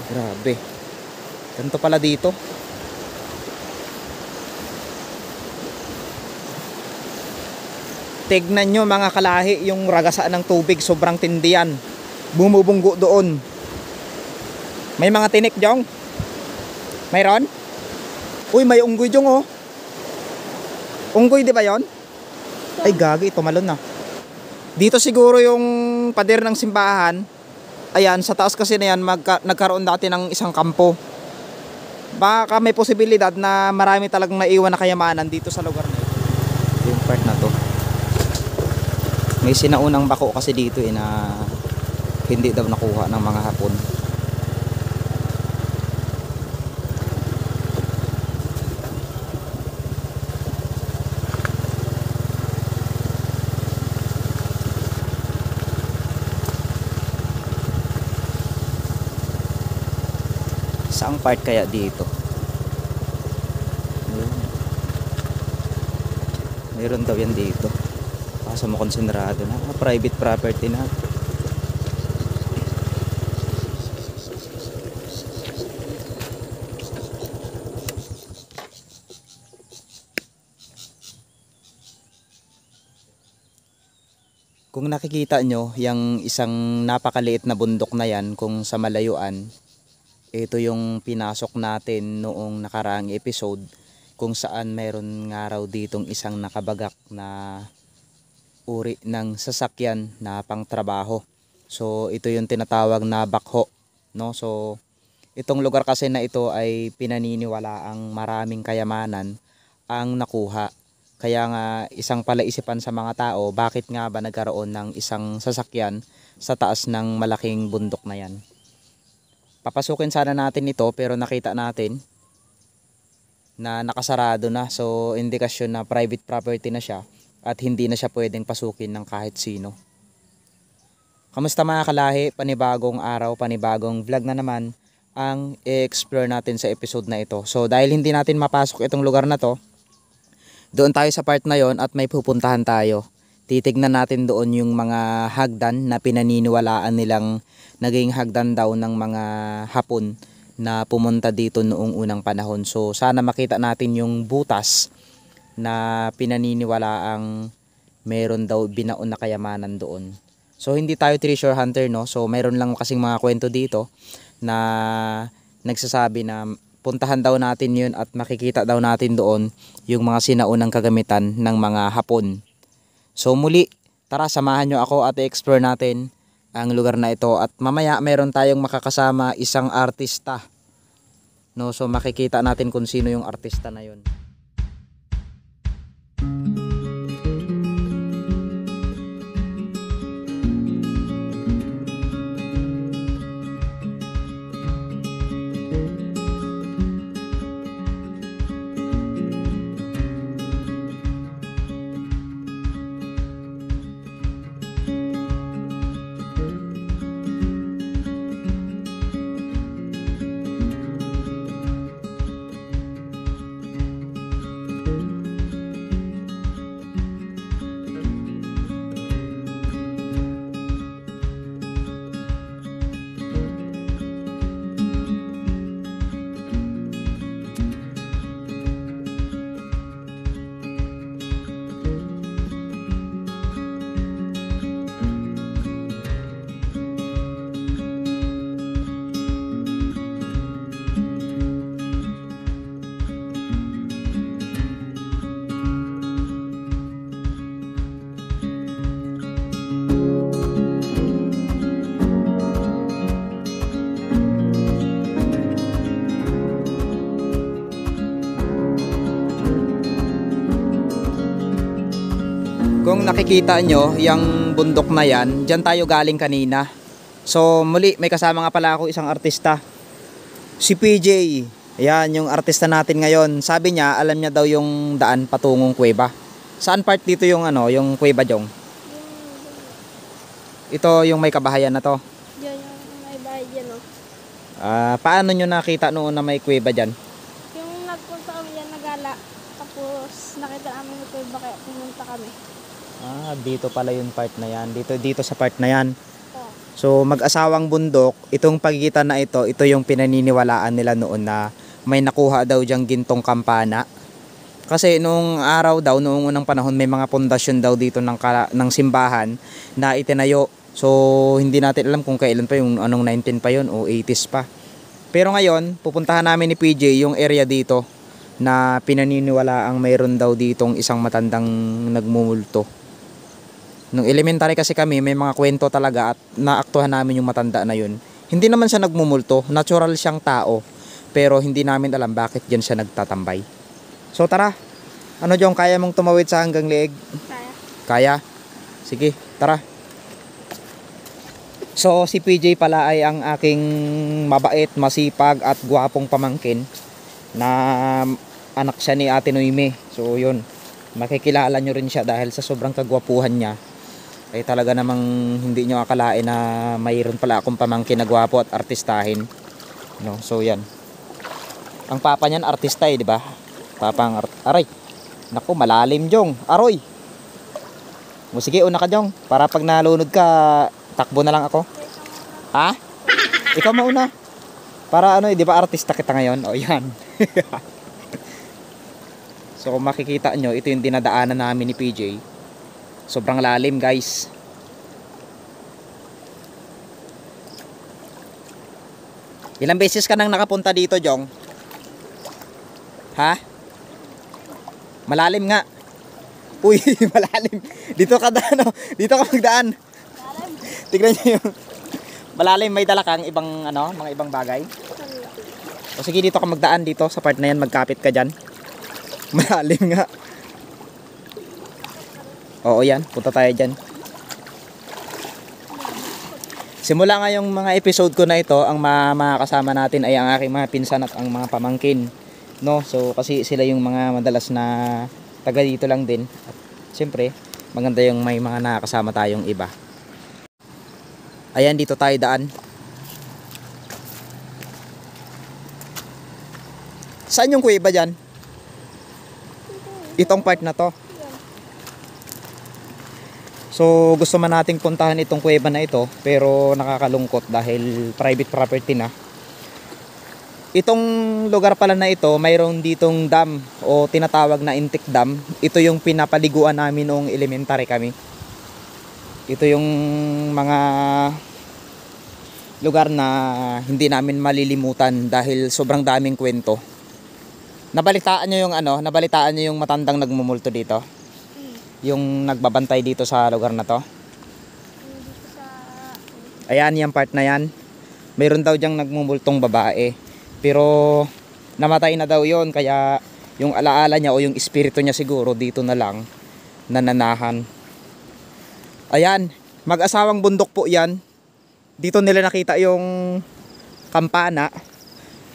Grabe. Ganito pala dito. Tignan nyo mga kalahi, yung ragasaan ng tubig, sobrang tindi yan. Bumubunggo doon. May mga tinik, Jong? Mayroon? Uy, may unggoy, Jong, oh. Unggoy, di ba yon? Ay, gagi, tumalon na. Dito siguro yung pader ng simbahan. Ayan, sa taas kasi na yan, nagkaroon dati ng isang kampo. Baka may posibilidad na marami talagang naiwan na kayamanan dito sa lugar na ito. Yung part na to. May sinaunang bako kasi dito na hindi daw nakuha ng mga Hapon. Saang part kaya dito? Mayroon daw yan dito. Kaso mo konsentrado na. Private property na. Kung nakikita nyo, yung isang napakaliit na bundok na yan, kung sa malayuan, ito yung pinasok natin noong nakaraang episode, kung saan mayroon nga raw ditong isang nakabagak na uri ng sasakyan na pangtrabaho. So ito yung tinatawag na bakho, no? So itong lugar kasi na ito ay pinaniniwala ang maraming kayamanan ang nakuha. Kaya nga isang palaisipan sa mga tao, bakit nga ba nagkaroon ng isang sasakyan sa taas ng malaking bundok na yan. Papasukin sana natin ito pero nakita natin na nakasarado na. So indikasyon na private property na siya at hindi na siya pwedeng pasukin ng kahit sino. Kamusta mga kalahi? Panibagong araw, panibagong vlog na naman ang i-explore natin sa episode na ito. So dahil hindi natin mapasok itong lugar na to, doon tayo sa part na yon at may pupuntahan tayo. Titignan natin doon yung mga hagdan na pinaniniwalaan nilang naging hagdan daw ng mga Hapon na pumunta dito noong unang panahon. So sana makita natin yung butas na pinaniniwalaang meron daw binaon na kayamanan doon. So hindi tayo treasure hunter, no? So meron lang kasing mga kwento dito na nagsasabi na puntahan daw natin yun at makikita daw natin doon yung mga sinaunang kagamitan ng mga Hapon. So muli, tara samahan nyo ako at i-explore natin ang lugar na ito. At mamaya meron tayong makakasama isang artista, no? So makikita natin kung sino yung artista na yun. Kung nakikita nyo, yung bundok na yan, dyan tayo galing kanina. So muli, may kasama nga pala ako isang artista, si PJ. Ayan, yung artista natin ngayon. Sabi niya, alam niya daw yung daan patungong kuweba. Saan part dito yung yung kuweba, Jong? Ito yung may kabahayan na to. Diyan yung may bahay dyan, no? Paano nyo nakita noon na may kuweba dyan? Yung nagpunta kami dyan, nagala. Tapos nakita namin yung kuweba kaya pumunta kami. Dito pala yung part na yan. Dito sa part na yan. So mag-asawang bundok, itong pagitan na ito yung pinaniniwalaan nila noon na may nakuha daw diyang gintong kampana. Kasi noong araw daw, noong unang panahon, may mga pundasyon daw dito ng simbahan na itinayo. So hindi natin alam kung kailan pa yung anong 19 pa yun o 80s pa. Pero ngayon, pupuntahan namin ni PJ yung area dito na pinaniniwala ang mayroon daw ditong isang matandang nagmumulto. Nung elementary kasi kami, may mga kwento talaga at naaktuhan namin yung matanda na yun. Hindi naman siya nagmumulto, natural siyang tao. Pero hindi namin alam bakit diyan siya nagtatambay. So tara, ano Jong, kaya mong tumawid sa hanggang leeg? Kaya. Kaya? Sige, tara. So si PJ pala ay ang aking mabait, masipag at gwapong pamangkin na anak siya ni Ate Noime. So yun, makikilala nyo rin siya dahil sa sobrang kagwapuhan niya. Ay talaga namang hindi nyo akalain na mayroon pala akong pamangkin na gwapo at artistahin. No, so yan. Ang papa niyan artista di ba? Papang aray. Naku, malalim Jong. Aroy. O sige, una ka Jong. Para pag nalunod ka, takbo na lang ako. Ha? Ikaw mauna. Para ano, di ba artista kita ngayon? O yan. So kung makikita nyo, ito yung dinadaanan namin ni PJ. Sobrang lalim guys. Ilang beses ka nang nakapunta dito Jong? Ha? Malalim nga. Uy, malalim. Dito ka daan, dito ka magdaan. Tignan niyo yung malalim, may dala kang ibang mga ibang bagay. O sige, dito ka magdaan dito sa part na yan, magkapit ka diyan. Malalim nga. Oo, yan, punta tayo diyan. Simula nga yung mga episode ko na ito, ang makakasama natin ay ang aking mga pinsan at ang mga pamangkin. No, so kasi sila yung mga madalas na taga dito lang din. At siyempre, maganda yung may mga nakakasama tayong iba. Ayan, dito tayo daan. Saan yung kuweba dyan? Itong part na to. So gusto man nating puntahan itong kuweba na ito, pero nakakalungkot dahil private property na. Itong lugar pala na ito, mayroon ditong dam o tinatawag na Intik Dam. Ito yung pinapaliguan namin noong elementary kami. Ito yung mga lugar na hindi namin malilimutan dahil sobrang daming kwento. Nabalitaan nyo yung nabalitaan nyo yung matandang nagmumulto dito? Yung nagbabantay dito sa lugar na to? Ayan, yung part na yan. Mayroon daw diyang nagmumultong babae. Pero namatay na daw yon, kaya yung alaala niya o yung espiritu niya siguro dito na lang nananahan. Ayan, mag-asawang bundok po yan. Dito nila nakita yung kampana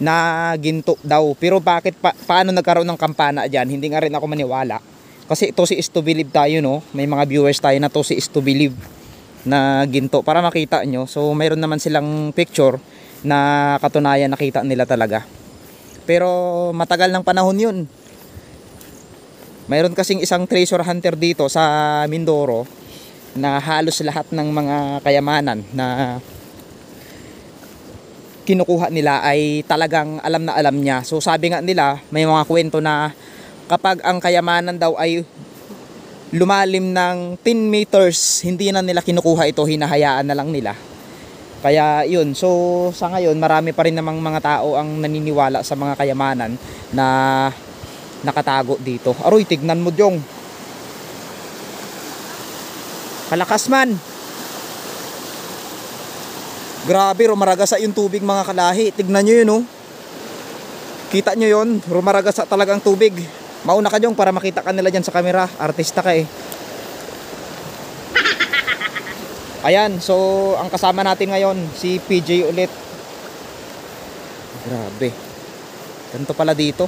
na ginto daw. Pero bakit paano nagkaroon ng kampana dyan? Hindi nga rin ako maniwala. Kasi ito si is to believe tayo, no? May mga viewers tayo na to si is to believe na ginto para makita nyo. So mayroon naman silang picture na katunayan nakita nila talaga. Pero matagal ng panahon yun. Mayroon kasing isang treasure hunter dito sa Mindoro na halos lahat ng mga kayamanan na kinukuha nila ay talagang alam na alam niya. So sabi nga nila, may mga kwento na kapag ang kayamanan daw ay lumalim ng 10 meters, hindi na nila kinukuha ito, hinahayaan na lang nila. Kaya yun, so sa ngayon marami pa rin namang mga tao ang naniniwala sa mga kayamanan na nakatago dito. Aroy, tignan mo Jong. Kalakas man. Grabe, rumaragasa yung tubig mga kalahi. Tignan nyo yun, oh. Kita nyo yun, rumaragasa talagang tubig. Mauna ka Jong para makita ka nila dyan sa camera. Artista ka eh. Ayan, so ang kasama natin ngayon si PJ ulit. Grabe. Ganito pala dito.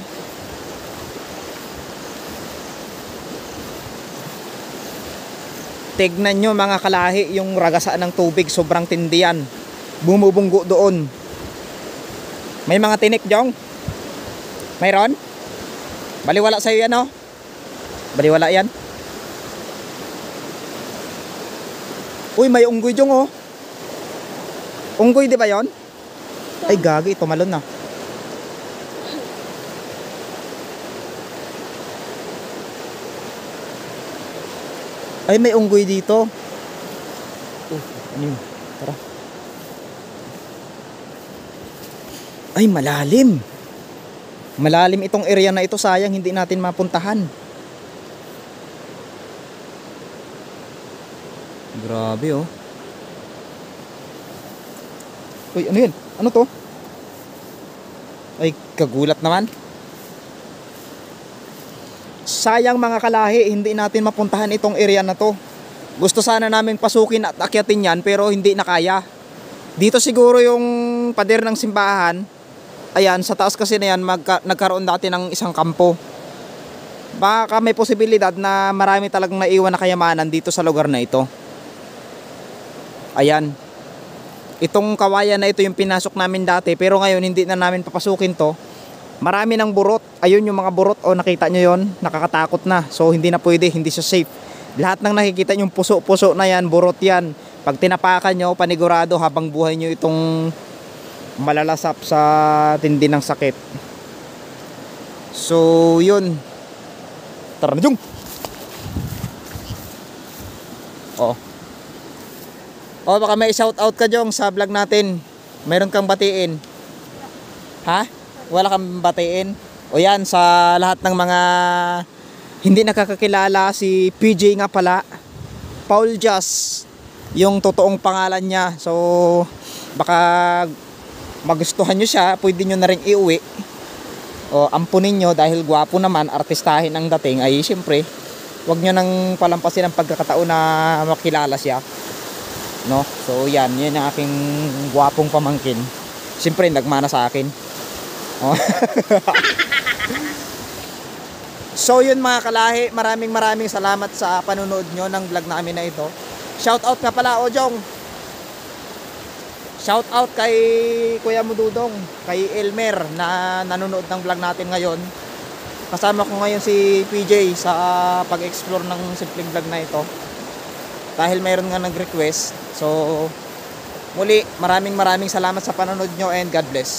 Tignan nyo mga kalahi yung ragasa ng tubig, sobrang tindi yan. Bumubunggo doon. May mga tinik Jong? Mayroon? Baliwala sa'yo yan, oh. Baliwala yan. Uy, may unggoy Jong, oh. Unggoy, di ba yon? Ay, gagi, tumalon na. Ay, may unggoy dito. Ano yun? Tara. Ay, malalim. Malalim itong area na ito. Sayang, hindi natin mapuntahan. Grabe, oh. Uy, ano yun? Ano to? Ay, kagulat naman. Sayang mga kalahi, hindi natin mapuntahan itong area na to. Gusto sana namin pasukin at akyatin yan, pero hindi na kaya. Dito siguro yung pader ng simbahan. Ayan, sa taas kasi na yan, nagkaroon dati ng isang kampo. Baka may posibilidad na marami talagang naiwan na kayamanan dito sa lugar na ito. Ayan. Itong kawayan na ito yung pinasok namin dati, pero ngayon hindi na namin papasukin to. Marami ng burot. Ayun yung mga burot. O, nakita nyo yon, nakakatakot na. So hindi na pwede, hindi siya safe. Lahat ng nakikita yung puso-puso na yan, burot yan. Pag tinapakan nyo, panigurado habang buhay nyo itong malalasap sa tindi ng sakit. So yun. Tara na dyan. Baka may shout out ka Jong sa vlog natin. Meron kang batiin. Ha? Wala kang batiin? O yan, sa lahat ng mga hindi nakakakilala, si PJ nga pala, Paul Jas, yung totoong pangalan niya. So baka magustuhan nyo siya, pwede nyo na rin iuwi. O ampunin nyo dahil gwapo naman, artistahin ang dating. Ay siyempre, wag nyo nang palampasin ang pagkakataon na makilala siya. No? So yan ang aking gwapong pamangkin. Siyempre nagmana sa akin. Oh. So yun mga kalahi, maraming salamat sa panonood nyo ng vlog namin na ito. Shout out nga pala Ojong. Shout out kay Kuya Mududong, kay Elmer na nanonood ng vlog natin ngayon. Kasama ko ngayon si PJ sa pag-explore ng simpleng vlog na ito. Dahil mayroon nga nag-request. So muli, maraming salamat sa panonood nyo and God bless.